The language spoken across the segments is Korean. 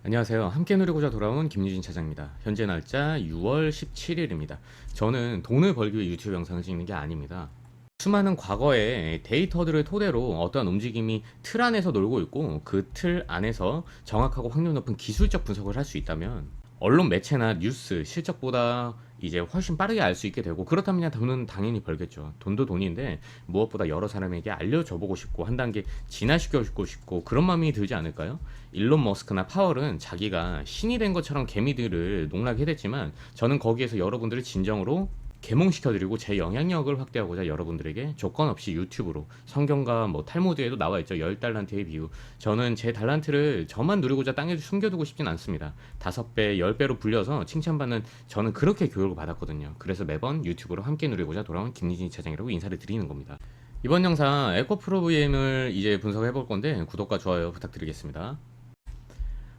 안녕하세요. 함께 누리고자 돌아온 김유진 차장입니다. 현재 날짜 6월 17일입니다. 저는 돈을 벌기 위해 유튜브 영상을 찍는 게 아닙니다. 수많은 과거의 데이터들을 토대로 어떠한 움직임이 틀 안에서 놀고 있고 그 틀 안에서 정확하고 확률 높은 기술적 분석을 할 수 있다면 언론 매체나 뉴스 실적보다 이제 훨씬 빠르게 알 수 있게 되고, 그렇다면 돈은 당연히 벌겠죠. 돈도 돈인데 무엇보다 여러 사람에게 알려줘 보고 싶고 한 단계 진화시켜 주고 싶고 그런 마음이 들지 않을까요? 일론 머스크나 파월은 자기가 신이 된 것처럼 개미들을 농락해댔지만 저는 거기에서 여러분들을 진정으로 계몽시켜드리고 제 영향력을 확대하고자 여러분들에게 조건 없이 유튜브로, 성경과 탈무드에도 나와 있죠. 10달란트의 비유. 저는 제 달란트를 저만 누리고자 땅에 숨겨두고 싶진 않습니다. 5배, 10배로 불려서 칭찬받는, 저는 그렇게 교육을 받았거든요. 그래서 매번 유튜브로 함께 누리고자 돌아온 김유진 차장이라고 인사를 드리는 겁니다. 이번 영상 에코프로 VM을 이제 분석해 볼 건데 구독과 좋아요 부탁드리겠습니다.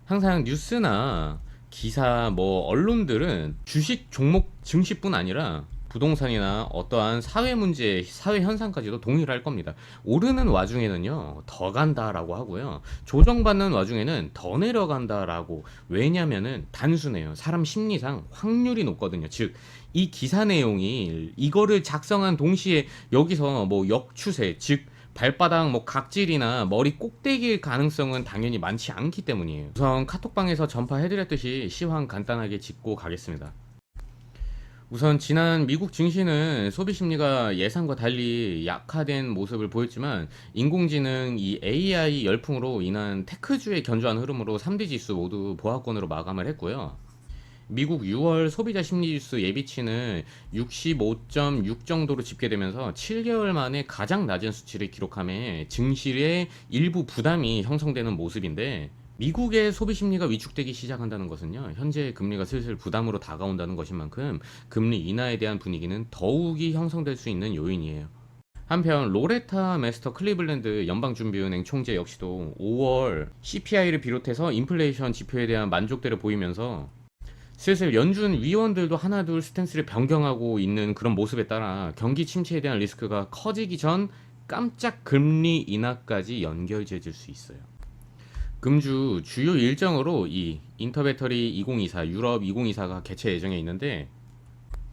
항상 뉴스나 기사, 언론들은 주식 종목 증시뿐 아니라 부동산이나 어떠한 사회 문제, 사회 현상까지도 동일할 겁니다. 오르는 와중에는요, 더 간다라고 하고요. 조정받는 와중에는 더 내려간다라고. 왜냐면은 단순해요. 사람 심리상 확률이 높거든요. 즉, 이 기사 내용이 이거를 작성한 동시에 여기서 역추세, 즉, 발바닥 각질이나 머리 꼭대기일 가능성은 당연히 많지 않기 때문이에요. 우선 카톡방에서 전파해드렸듯이 시황 간단하게 짚고 가겠습니다. 우선 지난 미국 증시는 소비 심리가 예상과 달리 약화된 모습을 보였지만 인공지능 이 AI 열풍으로 인한 테크주의 견조한 흐름으로 3대 지수 모두 보합권으로 마감을 했고요. 미국 6월 소비자 심리지수 예비치는 65.6 정도로 집계되면서 7개월 만에 가장 낮은 수치를 기록하며 증시의 일부 부담이 형성되는 모습인데, 미국의 소비 심리가 위축되기 시작한다는 것은요, 현재 금리가 슬슬 부담으로 다가온다는 것인 만큼 금리 인하에 대한 분위기는 더욱이 형성될 수 있는 요인이에요. 한편 로레타 메스터 클리블랜드 연방준비은행 총재 역시도 5월 CPI를 비롯해서 인플레이션 지표에 대한 만족도를 보이면서 슬슬 연준 위원들도 하나둘 스탠스를 변경하고 있는 그런 모습에 따라 경기 침체에 대한 리스크가 커지기 전 깜짝 금리 인하까지 연결지어질 수 있어요. 금주 주요 일정으로 이 인터배터리 2024, 유럽 2024가 개최 예정에 있는데,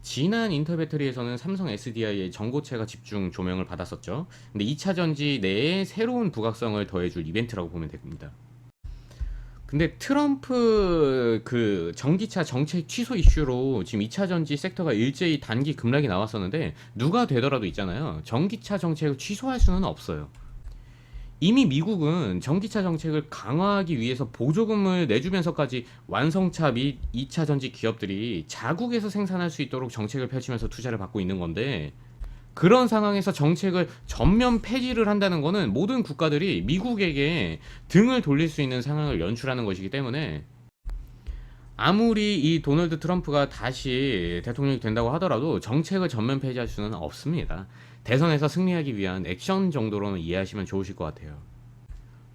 지난 인터배터리에서는 삼성 SDI의 전고체가 집중 조명을 받았었죠. 근데 2차 전지 내에 새로운 부각성을 더해줄 이벤트라고 보면 됩니다. 근데 트럼프 그 전기차 정책 취소 이슈로 지금 2차 전지 섹터가 일제히 단기 급락이 나왔었는데, 누가 되더라도 있잖아요, 전기차 정책을 취소할 수는 없어요. 이미 미국은 전기차 정책을 강화하기 위해서 보조금을 내주면서까지 완성차 및 2차 전지 기업들이 자국에서 생산할 수 있도록 정책을 펼치면서 투자를 받고 있는 건데, 그런 상황에서 정책을 전면 폐지를 한다는 것은 모든 국가들이 미국에게 등을 돌릴 수 있는 상황을 연출하는 것이기 때문에, 아무리 이 도널드 트럼프가 다시 대통령이 된다고 하더라도 정책을 전면 폐지할 수는 없습니다. 대선에서 승리하기 위한 액션 정도로는 이해하시면 좋으실 것 같아요.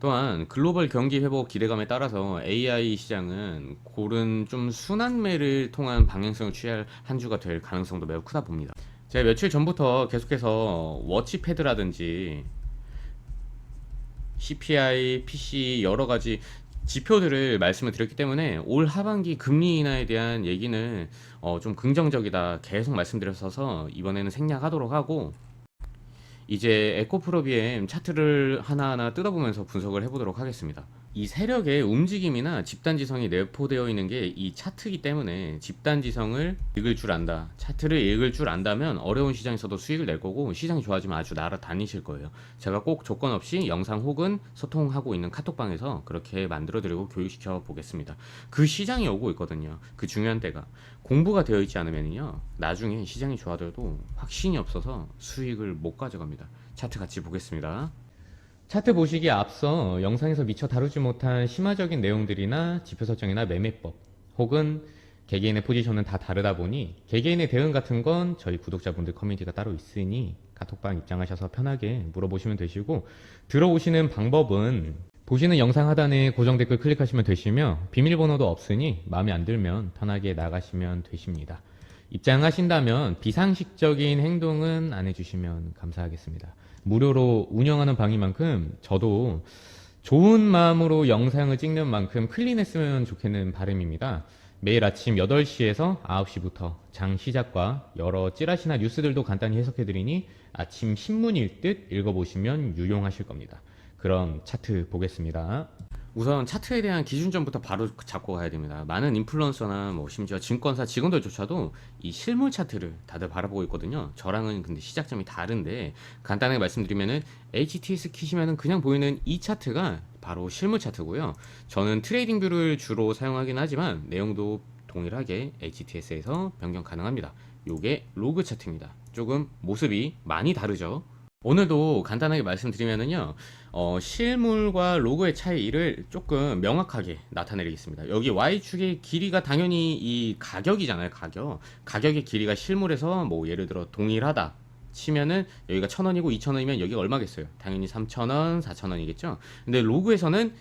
또한 글로벌 경기 회복 기대감에 따라서 AI 시장은 고른 좀 순환매를 통한 방향성을 취할 한 주가 될 가능성도 매우 크다 봅니다. 제가 며칠 전부터 계속해서 워치패드라든지 CPI, PC 여러 가지 지표들을 말씀을 드렸기 때문에 올 하반기 금리 인하에 대한 얘기는 좀 긍정적이다 계속 말씀드렸어서 이번에는 생략하도록 하고, 이제 에코프로 BM 차트를 하나하나 뜯어보면서 분석을 해보도록 하겠습니다. 이 세력의 움직임이나 집단지성이 내포되어 있는 게 이 차트이기 때문에 집단지성을 읽을 줄 안다, 차트를 읽을 줄 안다면 어려운 시장에서도 수익을 낼 거고, 시장이 좋아지면 아주 날아다니실 거예요. 제가 꼭 조건 없이 영상 혹은 소통하고 있는 카톡방에서 그렇게 만들어드리고 교육시켜 보겠습니다. 그 시장이 오고 있거든요. 그 중요한 때가 공부가 되어 있지 않으면요, 나중에 시장이 좋아져도 확신이 없어서 수익을 못 가져갑니다. 차트 같이 보겠습니다. 차트 보시기에 앞서 영상에서 미처 다루지 못한 심화적인 내용들이나 지표 설정이나 매매법 혹은 개개인의 포지션은 다 다르다 보니 개개인의 대응 같은 건 저희 구독자분들 커뮤니티가 따로 있으니 카톡방 입장하셔서 편하게 물어보시면 되시고, 들어오시는 방법은 보시는 영상 하단에 고정 댓글 클릭하시면 되시며 비밀번호도 없으니 마음에 안 들면 편하게 나가시면 되십니다. 입장하신다면 비상식적인 행동은 안 해주시면 감사하겠습니다. 무료로 운영하는 방인 만큼 저도 좋은 마음으로 영상을 찍는 만큼 클린했으면 좋겠는 바람입니다. 매일 아침 8시에서 9시부터 장 시작과 여러 찌라시나 뉴스들도 간단히 해석해드리니 아침 신문일 듯 읽어보시면 유용하실 겁니다. 그럼 차트 보겠습니다. 우선 차트에 대한 기준점부터 바로 잡고 가야 됩니다. 많은 인플루언서나 뭐 심지어 증권사 직원들조차도 이 실물 차트를 다들 바라보고 있거든요. 저랑은 근데 시작점이 다른데 간단하게 말씀드리면은 HTS 키시면은 그냥 보이는 이 차트가 바로 실물 차트고요. 저는 트레이딩 뷰를 주로 사용하긴 하지만 내용도 동일하게 HTS에서 변경 가능합니다. 요게 로그 차트입니다. 조금 모습이 많이 다르죠. 오늘도 간단하게 말씀드리면은요, 실물과 로고의 차이를 조금 명확하게 나타내리겠습니다. 여기 Y축의 길이가 당연히 이 가격이잖아요, 가격. 가격의 길이가 실물에서 뭐 예를 들어 동일하다 치면은 여기가 1,000원이고 2,000원이면 여기가 얼마겠어요? 당연히 3,000원, 4,000원이겠죠? 근데 로그에서는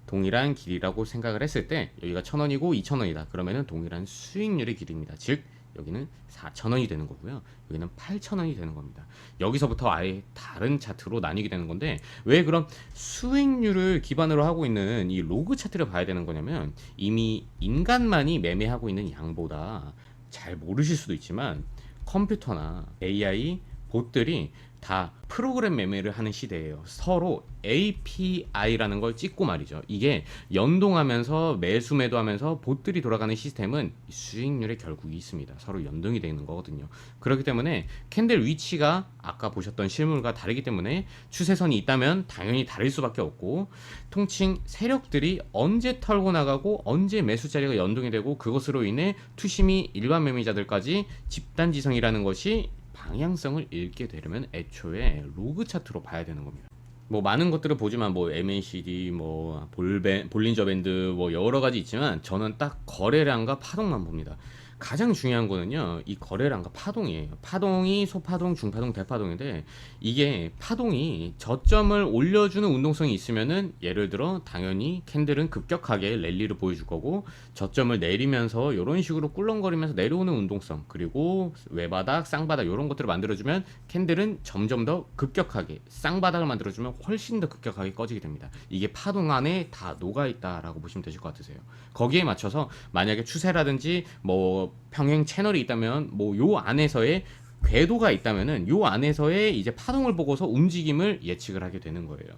동일한 길이라고 생각을 했을 때 여기가 1,000원이고 2,000원이다. 그러면은 동일한 수익률의 길이입니다. 즉 여기는 4,000원이 되는 거고요. 여기는 8,000원이 되는 겁니다. 여기서부터 아예 다른 차트로 나뉘게 되는 건데 왜 그럼 수익률을 기반으로 하고 있는 이 로그 차트를 봐야 되는 거냐면 이미 인간만이 매매하고 있는 양보다 잘 모르실 수도 있지만 컴퓨터나 AI, 봇들이 다 프로그램 매매를 하는 시대예요. 서로 API라는 걸 찍고 말이죠. 이게 연동하면서 매수 매도하면서 봇들이 돌아가는 시스템은 수익률에 결국이 있습니다. 서로 연동이 되는 거거든요. 그렇기 때문에 캔들 위치가 아까 보셨던 실물과 다르기 때문에 추세선이 있다면 당연히 다를 수밖에 없고 통칭 세력들이 언제 털고 나가고 언제 매수 자리가 연동이 되고 그것으로 인해 투심이 일반 매매자들까지 집단지성이라는 것이 방향성을 읽게 되려면 애초에 로그 차트로 봐야 되는 겁니다. 뭐 많은 것들을 보지만 뭐 MACD, 뭐 볼린저 밴드 뭐 여러 가지 있지만 저는 딱 거래량과 파동만 봅니다. 가장 중요한 거는요, 이 거래량과 파동이에요. 파동이 소파동, 중파동, 대파동인데 이게 파동이 저점을 올려주는 운동성이 있으면은 예를 들어 당연히 캔들은 급격하게 랠리를 보여줄 거고 저점을 내리면서 이런 식으로 꿀렁거리면서 내려오는 운동성 그리고 외바닥, 쌍바닥 이런 것들을 만들어주면 캔들은 점점 더 급격하게 쌍바닥을 만들어주면 훨씬 더 급격하게 꺼지게 됩니다. 이게 파동 안에 다 녹아있다라고 보시면 되실 것 같으세요. 거기에 맞춰서 만약에 추세라든지 뭐 평행 채널이 있다면 뭐 요 안에서의 궤도가 있다면은 요 안에서의 이제 파동을 보고서 움직임을 예측을 하게 되는 거예요.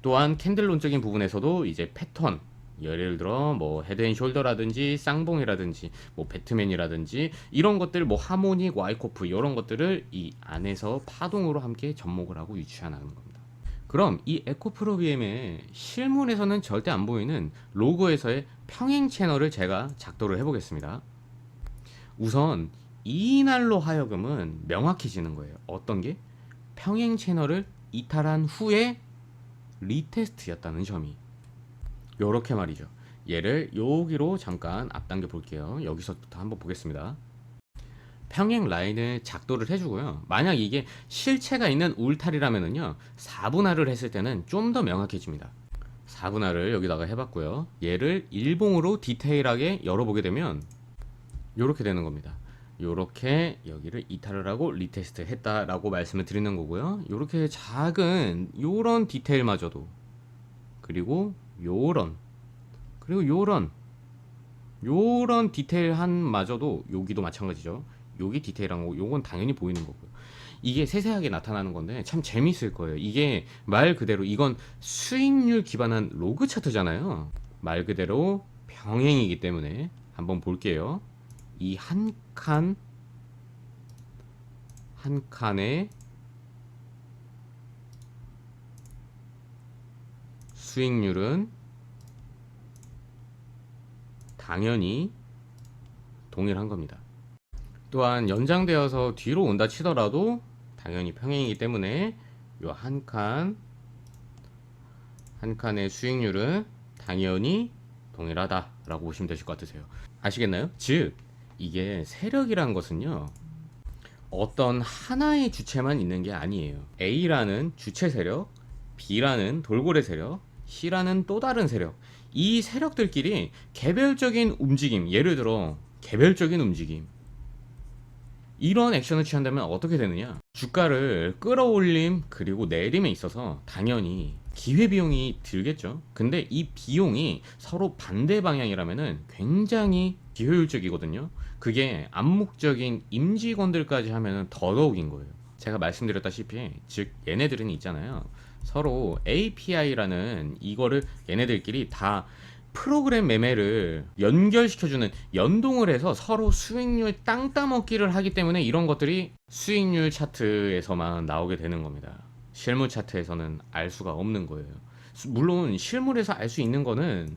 또한 캔들론적인 부분에서도 이제 패턴 예를 들어 뭐 헤드앤숄더라든지 쌍봉이라든지 뭐 배트맨이라든지 이런 것들 뭐 하모닉, 와이코프 이런 것들을 이 안에서 파동으로 함께 접목을 하고 유추해 나가는 겁니다. 그럼 이 에코프로비엠의 실물에서는 절대 안 보이는 로고에서의 평행 채널을 제가 작도를 해보겠습니다. 우선 이날로 하여금은 명확해지는 거예요. 어떤 게? 평행 채널을 이탈한 후에 리테스트였다는 점이. 요렇게 말이죠. 얘를 여기로 잠깐 앞당겨 볼게요. 여기서부터 한번 보겠습니다. 평행 라인을 작도를 해주고요. 만약 이게 실체가 있는 울타리라면은요 4분할을 했을 때는 좀 더 명확해집니다. 4분할을 여기다가 해봤고요. 얘를 일봉으로 디테일하게 열어보게 되면 요렇게 되는 겁니다. 요렇게 여기를 이탈을 하고 리테스트 했다라고 말씀을 드리는 거고요. 요렇게 작은 요런 디테일마저도 그리고 요런 그리고 요런 디테일한 마저도 여기도 마찬가지죠. 여기 디테일한 거 요건 당연히 보이는 거고요. 이게 세세하게 나타나는 건데 참 재밌을 거예요. 이게 말 그대로 이건 수익률 기반한 로그 차트잖아요. 말 그대로 병행이기 때문에 한번 볼게요. 이 한 칸의 수익률은 당연히 동일한 겁니다. 또한 연장되어서 뒤로 온다 치더라도 당연히 평행이기 때문에 이 한 칸의 수익률은 당연히 동일하다라고 보시면 되실 것 같으세요. 아시겠나요? 즉 이게 세력이란 것은요 어떤 하나의 주체만 있는 게 아니에요. A라는 주체 세력, B라는 돌고래 세력, C라는 또 다른 세력, 이 세력들끼리 개별적인 움직임, 예를 들어 개별적인 움직임, 이런 액션을 취한다면 어떻게 되느냐? 주가를 끌어올림 그리고 내림에 있어서 당연히 기회비용이 들겠죠. 근데 이 비용이 서로 반대 방향이라면은 굉장히 비효율적이거든요. 그게 암묵적인 임직원들까지 하면은 더더욱인 거예요. 제가 말씀드렸다시피, 즉 얘네들은 있잖아요, 서로 API라는 이거를 얘네들끼리 다 프로그램 매매를 연결시켜주는, 연동을 해서 서로 수익률 땅 따먹기를 하기 때문에 이런 것들이 수익률 차트에서만 나오게 되는 겁니다. 실물 차트에서는 알 수가 없는 거예요. 물론 실물에서 알 수 있는 거는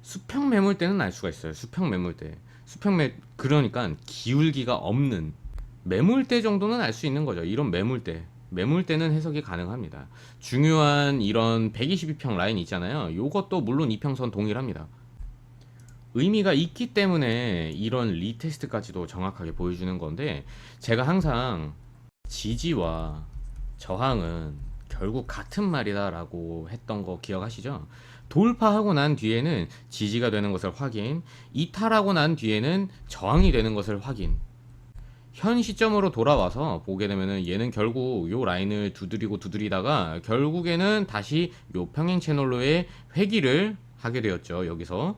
수평 매물대는 알 수가 있어요. 수평 매물대. 그러니까 기울기가 없는 매물대 정도는 알 수 있는 거죠. 이런 매물대는 해석이 가능합니다. 중요한 이런 122평 라인 있잖아요. 요것도 물론 이평선 동일합니다. 의미가 있기 때문에 이런 리테스트까지도 정확하게 보여주는 건데, 제가 항상 지지와 저항은 결국 같은 말이다 라고 했던 거 기억하시죠? 돌파하고 난 뒤에는 지지가 되는 것을 확인, 이탈하고 난 뒤에는 저항이 되는 것을 확인. 현 시점으로 돌아와서 보게 되면은 얘는 결국 요 라인을 두드리다가 결국에는 다시 요 평행 채널로의 회귀를 하게 되었죠. 여기서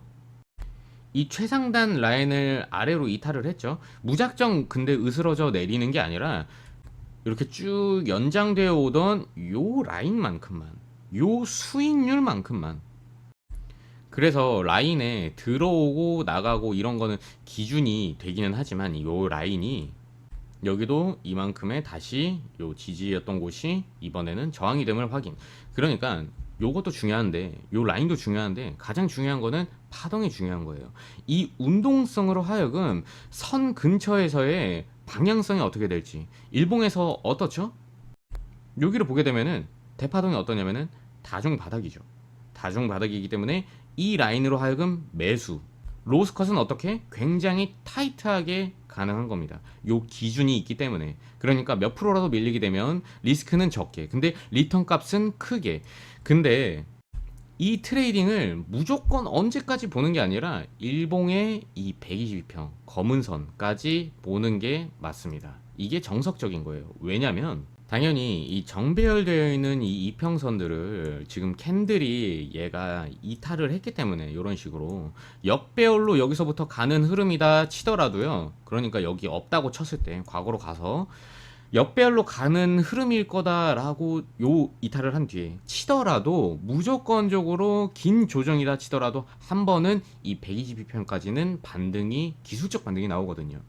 이 최상단 라인을 아래로 이탈을 했죠. 무작정 근데 으스러져 내리는 게 아니라 이렇게 쭉 연장되어 오던 요 라인만큼만, 요 수익률만큼만. 그래서 라인에 들어오고 나가고 이런 거는 기준이 되기는 하지만, 요 라인이 여기도 이만큼의 다시 요 지지였던 곳이 이번에는 저항이 됨을 확인. 그러니까 요것도 중요한데, 요 라인도 중요한데, 가장 중요한 거는 파동이 중요한 거예요. 이 운동성으로 하여금 선 근처에서의 방향성이 어떻게 될지. 일봉에서 어떻죠? 여기를 보게 되면은 대파동이 어떠냐면은 다중바닥이죠. 다중바닥이기 때문에 이 라인으로 하여금 매수, 로스컷은 어떻게? 굉장히 타이트하게 가능한 겁니다. 요 기준이 있기 때문에. 그러니까 몇 프로라도 밀리게 되면 리스크는 적게, 근데 리턴 값은 크게. 근데 이 트레이딩을 무조건 언제까지 보는 게 아니라 일봉의 이 122평 검은 선까지 보는 게 맞습니다. 이게 정석적인 거예요. 왜냐면 당연히 이 정배열되어 있는 이 이평선들을 지금 캔들이 얘가 이탈을 했기 때문에 이런 식으로 역배열로 여기서부터 가는 흐름이다 치더라도요, 그러니까 여기 없다고 쳤을 때 과거로 가서 역배열로 가는 흐름일 거다라고 요 이탈을 한 뒤에 치더라도, 무조건적으로 긴 조정이다 치더라도 한 번은 이 122평까지는 반등이, 기술적 반등이 나오거든요.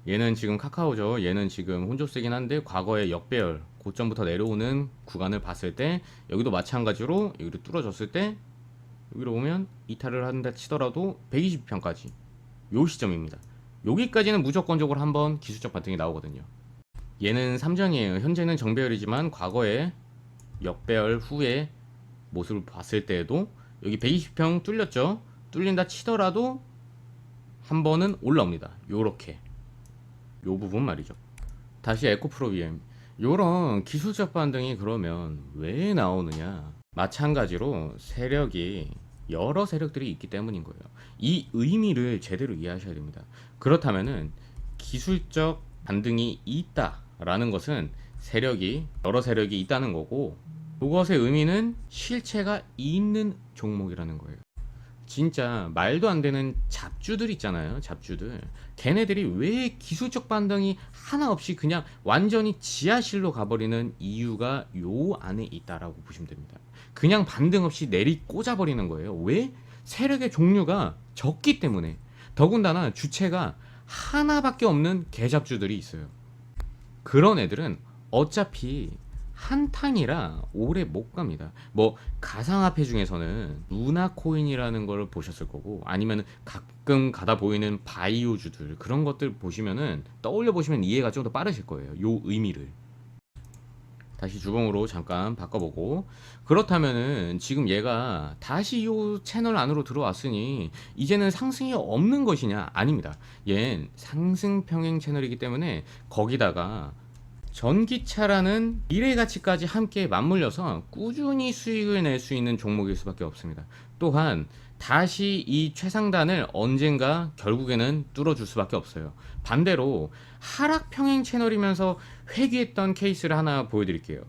얘는 지금 카카오죠. 얘는 지금 혼조세긴 한데 과거의 역배열 고점부터 내려오는 구간을 봤을 때 여기도 마찬가지로 여기로 뚫어졌을 때 여기로 오면 이탈을 한다 치더라도 120평까지 요 시점입니다. 여기까지는 무조건적으로 한번 기술적 반등이 나오거든요. 얘는 삼전이에요. 현재는 정배열이지만 과거에 역배열 후에 모습을 봤을 때에도 여기 120평 뚫렸죠. 뚫린다 치더라도 한 번은 올라옵니다. 요렇게 요 부분 말이죠. 다시 에코프로 VM, 요런 기술적 반등이 그러면 왜 나오느냐? 마찬가지로 세력이, 여러 세력들이 있기 때문인 거예요. 이 의미를 제대로 이해하셔야 됩니다. 그렇다면은 기술적 반등이 있다라는 것은 세력이, 여러 세력이 있다는 거고, 그것의 의미는 실체가 있는 종목이라는 거예요. 진짜 말도 안 되는 잡주들 있잖아요. 잡주들. 걔네들이 왜 기술적 반등이 하나 없이 그냥 완전히 지하실로 가버리는 이유가 요 안에 있다라고 보시면 됩니다. 그냥 반등 없이 내리 꽂아버리는 거예요. 왜? 세력의 종류가 적기 때문에. 더군다나 주체가 하나밖에 없는 개잡주들이 있어요. 그런 애들은 어차피 한탕이라 오래 못 갑니다. 뭐 가상화폐 중에서는 루나코인이라는 걸 보셨을 거고, 아니면 가끔 가다 보이는 바이오주들, 그런 것들 보시면은 떠올려 보시면 이해가 좀 더 빠르실 거예요. 요 의미를. 다시 주봉으로 잠깐 바꿔보고, 그렇다면은 지금 얘가 다시 요 채널 안으로 들어왔으니 이제는 상승이 없는 것이냐? 아닙니다. 얜 상승 평행 채널이기 때문에 거기다가 전기차라는 미래 가치까지 함께 맞물려서 꾸준히 수익을 낼 수 있는 종목일 수밖에 없습니다. 또한 다시 이 최상단을 언젠가 결국에는 뚫어줄 수밖에 없어요. 반대로 하락 평행 채널이면서 회귀했던 케이스를 하나 보여드릴게요.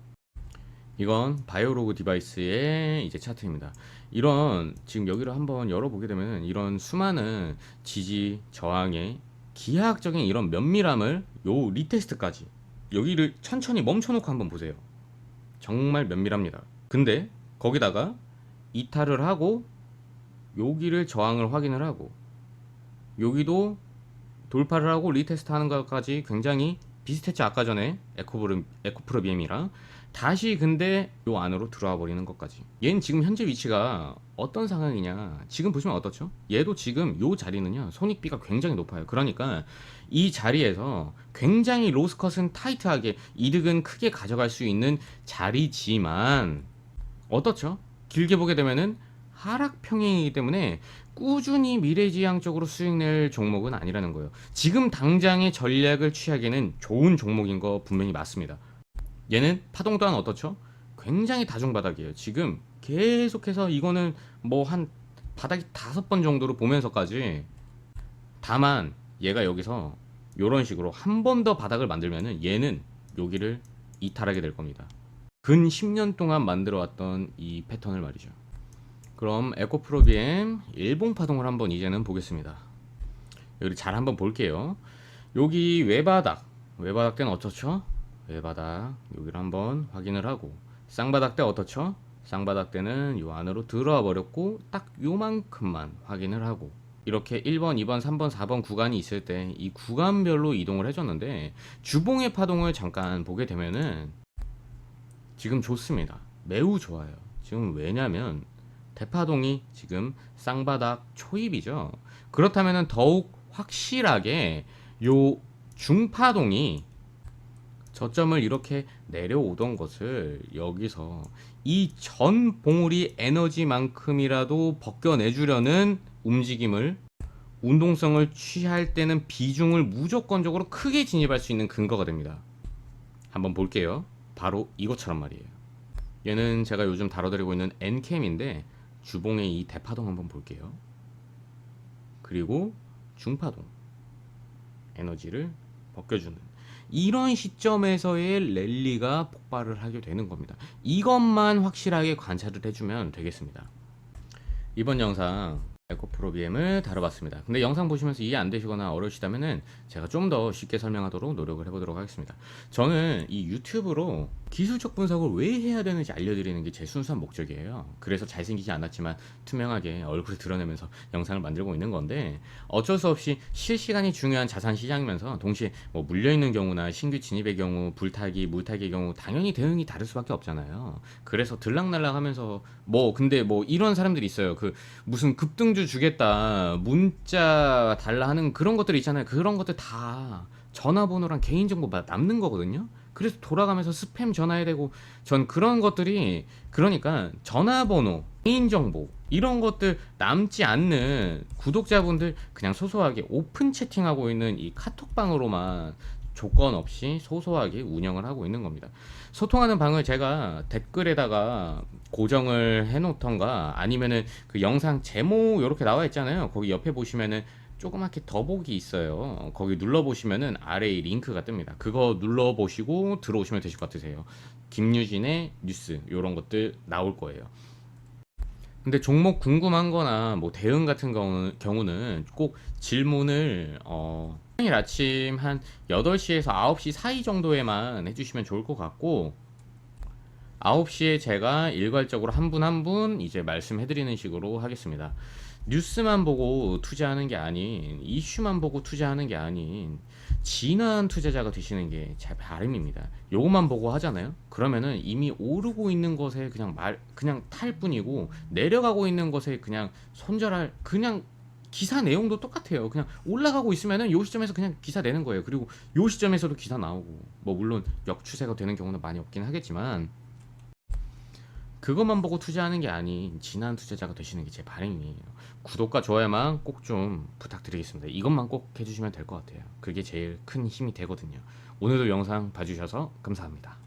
이건 바이오로그 디바이스의 이제 차트입니다. 이런 지금 여기를 한번 열어보게 되면 이런 수많은 지지 저항의 기하학적인 이런 면밀함을 요 리테스트까지 여기를 천천히 멈춰놓고 한번 보세요. 정말 면밀합니다. 근데 거기다가 이탈을 하고 여기를 저항을 확인을 하고 여기도 돌파를 하고 리테스트 하는 것까지 굉장히 비슷했죠. 아까 전에 에코프로 BM이랑 다시 근데 요 안으로 들어와 버리는 것까지. 얘는 지금 현재 위치가 어떤 상황이냐, 지금 보시면 어떻죠? 얘도 지금 요 자리는요 손익비가 굉장히 높아요. 그러니까 이 자리에서 굉장히 로스컷은 타이트하게 이득은 크게 가져갈 수 있는 자리지만 어떻죠? 길게 보게 되면은 하락 평행이기 때문에 꾸준히 미래지향적으로 수익 낼 종목은 아니라는 거예요. 지금 당장의 전략을 취하기에는 좋은 종목인 거 분명히 맞습니다. 얘는 파동 또한 어떻죠? 굉장히 다중바닥이에요. 지금 계속해서 이거는 뭐 한 바닥이 5번 정도로 보면서까지, 다만 얘가 여기서 이런 식으로 한 번 더 바닥을 만들면은 얘는 여기를 이탈하게 될 겁니다. 근 10년 동안 만들어 왔던 이 패턴을 말이죠. 그럼 에코프로비엠 일봉 파동을 한번 이제는 보겠습니다. 여기 잘 한번 볼게요. 여기 외바닥 때는 어떻죠? 외바닥 여기를 한번 확인을 하고, 쌍바닥 때 어떻죠? 쌍바닥 때는 요 안으로 들어와 버렸고 딱 요만큼만 확인을 하고, 이렇게 1번, 2번, 3번, 4번 구간이 있을 때 이 구간별로 이동을 해줬는데, 주봉의 파동을 잠깐 보게 되면은 지금 좋습니다. 매우 좋아요. 지금 왜냐면 대파동이 지금 쌍바닥 초입이죠. 그렇다면 더욱 확실하게 요 중파동이 저점을 이렇게 내려오던 것을 여기서 이 전 봉우리 에너지만큼이라도 벗겨내주려는 움직임을, 운동성을 취할 때는 비중을 무조건적으로 크게 진입할 수 있는 근거가 됩니다. 한번 볼게요. 바로 이것처럼 말이에요. 얘는 제가 요즘 다뤄드리고 있는 N캠인데 주봉의 이 대파동 한번 볼게요. 그리고 중파동 에너지를 벗겨주는 이런 시점에서의 랠리가 폭발을 하게 되는 겁니다. 이것만 확실하게 관찰을 해주면 되겠습니다. 이번 영상 에코프로비엠을 다뤄봤습니다. 근데 영상 보시면서 이해 안 되시거나 어려우시다면은 제가 좀 더 쉽게 설명하도록 노력을 해보도록 하겠습니다. 저는 이 유튜브로 기술적 분석을 왜 해야 되는지 알려드리는 게 제 순수한 목적이에요. 그래서 잘생기지 않았지만 투명하게 얼굴을 드러내면서 영상을 만들고 있는 건데, 어쩔 수 없이 실시간이 중요한 자산 시장이면서 동시에 뭐 물려있는 경우나 신규 진입의 경우, 불타기, 물타기의 경우 당연히 대응이 다를 수밖에 없잖아요. 그래서 들락날락 하면서 근데 이런 사람들이 있어요. 그 무슨 급등주 주겠다 문자 달라 하는 그런 것들 있잖아요. 그런 것들 다 전화번호랑 개인정보 남는 거거든요. 그래서 돌아가면서 스팸 전화해야 되고, 전 그런 것들이, 그러니까 전화번호, 개인정보 이런 것들 남지 않는 구독자분들 그냥 소소하게 오픈 채팅하고 있는 이 카톡방으로만 조건 없이 소소하게 운영을 하고 있는 겁니다. 소통하는 방을 제가 댓글에다가 고정을 해놓던가, 아니면은 그 영상 제목 이렇게 나와 있잖아요. 거기 옆에 보시면은 조그맣게 더보기 있어요. 거기 눌러보시면은 아래에 링크가 뜹니다. 그거 눌러보시고 들어오시면 되실 것 같으세요. 김유진의 뉴스 이런 것들 나올 거예요. 근데 종목 궁금한 거나 대응 같은 경우는 꼭 질문을 평일 아침 한 8시에서 9시 사이 정도에만 해주시면 좋을 것 같고, 9시에 제가 일괄적으로 한 분 한 분 이제 말씀해드리는 식으로 하겠습니다. 뉴스만 보고 투자하는 게 아닌, 이슈만 보고 투자하는 게 아닌 진화한 투자자가 되시는 게 제 바람입니다. 요것만 보고 하잖아요. 그러면은 이미 오르고 있는 것에 그냥 탈 뿐이고, 내려가고 있는 것에 그냥 손절할, 그냥 기사 내용도 똑같아요. 그냥 올라가고 있으면은 요 시점에서 그냥 기사 내는 거예요. 그리고 요 시점에서도 기사 나오고, 물론 역추세가 되는 경우는 많이 없긴 하겠지만, 그것만 보고 투자하는 게 아닌 진한 투자자가 되시는 게 제 바람이에요. 구독과 좋아요만 꼭 좀 부탁드리겠습니다. 이것만 꼭 해주시면 될 것 같아요. 그게 제일 큰 힘이 되거든요. 오늘도 영상 봐주셔서 감사합니다.